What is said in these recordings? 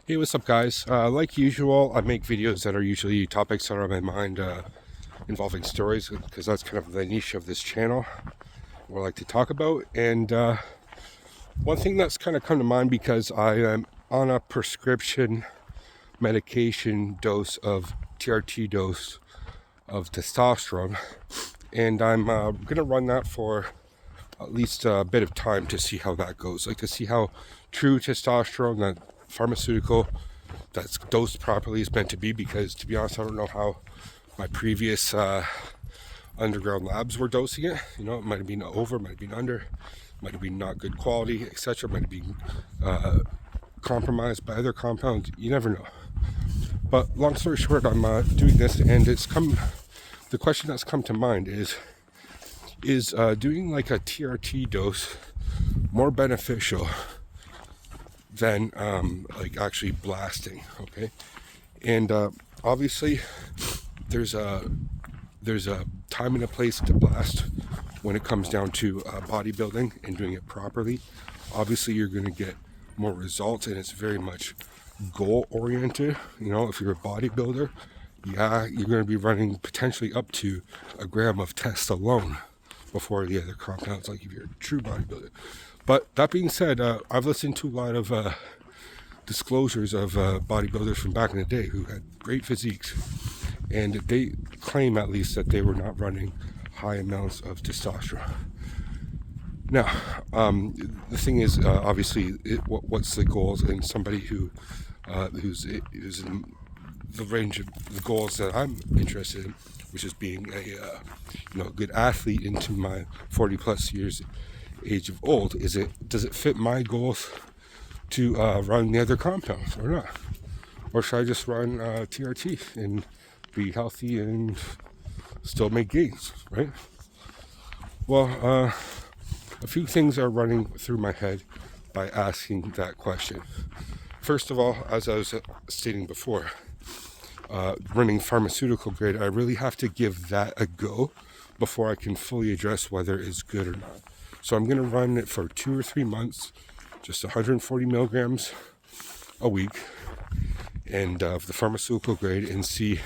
Hey, what's up, guys? Like usual, I make videos that are usually topics that are on my mind, involving stories, because that's kind of the niche of this channel, what I like to talk about. And one thing that's kind of come to mind because I am on a prescription medication dose of TRT dose of testosterone, and I'm going to run that for at least a bit of time to see how that goes, like to see how true testosterone, that pharmaceutical that's dosed properly, is meant to be. Because to be honest, I don't know how my previous underground labs were dosing it. You know, it might have been over, might have been under, might have been not good quality, etc. Might have been compromised by other compounds. You never know. But long story short, I'm doing this, and it's come. The question that's come to mind is doing like a TRT dose more beneficial than like actually blasting? Okay, and obviously there's a time and a place to blast when it comes down to bodybuilding and doing it properly. Obviously, you're going to get more results, and it's very much goal oriented. You know, if you're a bodybuilder, yeah, you're going to be running potentially up to a gram of test alone before the other compounds, like if you're a true bodybuilder. But that being said, I've listened to a lot of disclosures of bodybuilders from back in the day who had great physiques, and they claim at least that they were not running high amounts of testosterone. Now, the thing is, obviously, what's the goals in somebody who's in the range of the goals that I'm interested in, which is being a good athlete into my 40 plus years age of old. Does it fit my goals to run the other compounds or not? Or should I just run TRT and be healthy and still make gains, right? Well, a few things are running through my head by asking that question. First of all, as I was stating before, running pharmaceutical grade, I really have to give that a go before I can fully address whether it's good or not. So I'm going to run it for 2 or 3 months, just 140 milligrams a week, and of the pharmaceutical grade, and see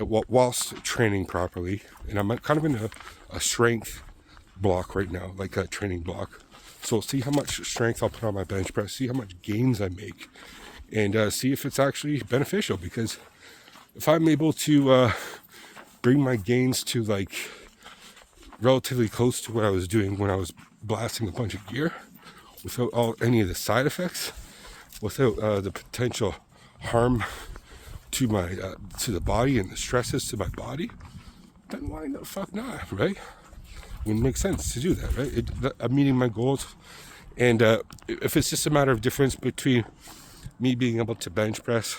whilst training properly. And I'm kind of in a strength block right now, like a training block. So see how much strength I'll put on my bench press, see how much gains I make, and see if it's actually beneficial. Because if I'm able to bring my gains to like relatively close to what I was doing when I was blasting a bunch of gear, without any of the side effects, without the potential harm to my to the body and the stresses to my body, then why the fuck not, right? It wouldn't make sense to do that, right? I'm meeting my goals, and if it's just a matter of difference between me being able to bench press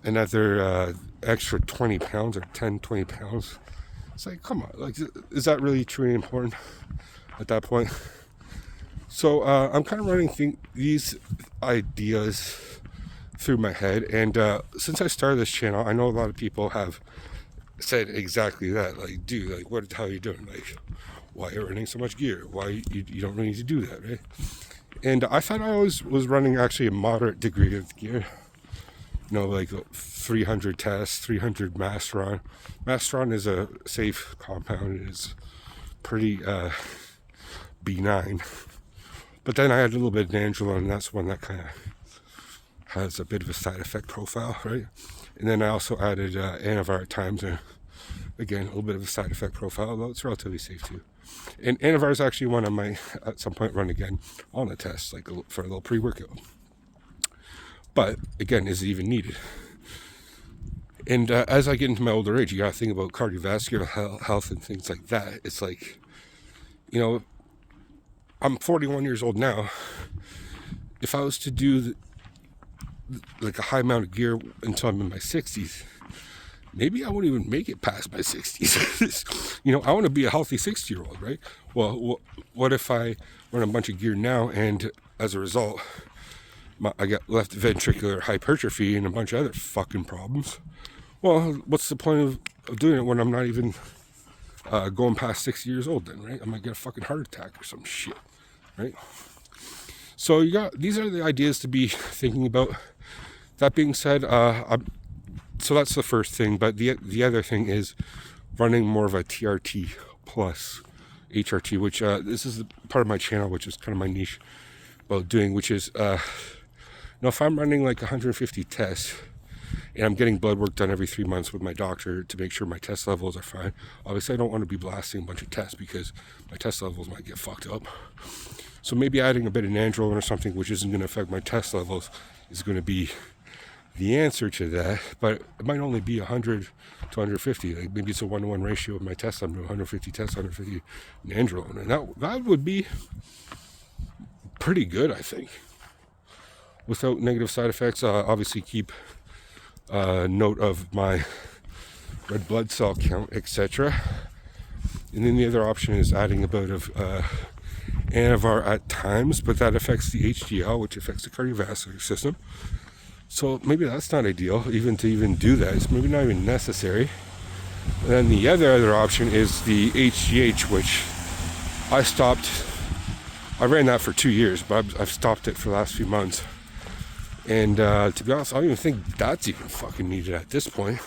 another extra 20 pounds or 10-20 pounds, it's like, come on, like, is that really truly important at that point? So I'm kind of running these ideas through my head, and since I started this channel, I know a lot of people have said exactly that. Like, dude, like, what the hell are you doing? Like, why are you running so much gear? Why you don't really need to do that, right? And I thought I was running actually a moderate degree of gear. You know, like 300 tests, 300 Masteron. Masteron is a safe compound. It's pretty benign. But then I had a little bit of Nandrolone, and that's one that kind of has a bit of a side effect profile, right? And then I also added Anavar at times, and again, a little bit of a side effect profile, although it's relatively safe too. And Anavar is actually one I might at some point run again on the test, like for a little pre-workout. But again, is it even needed? And as I get into my older age, you gotta think about cardiovascular health and things like that. It's like, you know, I'm 41 years old now. If I was to do like a high amount of gear until I'm in my 60s, maybe I won't even make it past my 60s. You know, I want to be a healthy 60-year-old, right? Well, what if I run a bunch of gear now, and as a result, I got left ventricular hypertrophy and a bunch of other fucking problems? Well, what's the point of doing it when I'm not even going past 60 years old then, right? I might get a fucking heart attack or some shit, right? So these are the ideas to be thinking about. That being said, so that's the first thing. But the other thing is running more of a TRT plus HRT, which this is the part of my channel, which is kind of my niche about doing, which is if I'm running like 150 tests and I'm getting blood work done every 3 months with my doctor to make sure my test levels are fine. Obviously, I don't want to be blasting a bunch of tests because my test levels might get fucked up. So maybe adding a bit of nandrolone or something, which isn't going to affect my test levels, is going to be the answer to that. But it might only be 100 to 150. Like maybe it's a 1-to-1 ratio of my test. I'm doing 150 tests, 150 nandrolone, and that would be pretty good, I think, without negative side effects. Obviously, keep note of my red blood cell count, etc. And then the other option is adding a bit of Anavar at times, but that affects the HDL, which affects the cardiovascular system. So maybe that's not ideal, even to do that. It's maybe not even necessary. And then the other option is the HGH, which I stopped. I ran that for 2 years, but I've stopped it for the last few months. And to be honest, I don't even think that's even fucking needed at this point.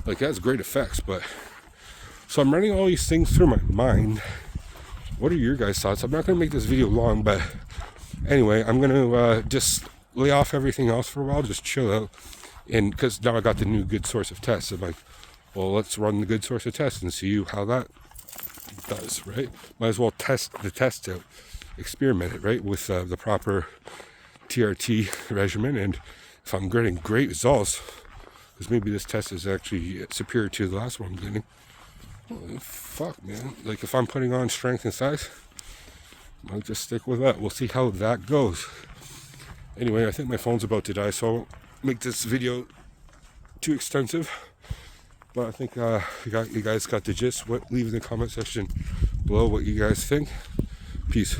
Like, it has great effects, but... So I'm running all these things through my mind. What are your guys' thoughts? I'm not going to make this video long, but anyway, I'm going to just lay off everything else for a while, just chill out. And because now I got the new good source of tests, I'm like, well, let's run the good source of tests and see how that does, right? Might as well test the test out, experiment it, right, with the proper TRT regimen. And if I'm getting great results, because maybe this test is actually superior to the last one I'm getting, well, fuck, man. Like, if I'm putting on strength and size, I'll just stick with that. We'll see how that goes. Anyway, I think my phone's about to die, so I won't make this video too extensive. But I think you guys got the gist. Leave in the comment section below what you guys think. Peace.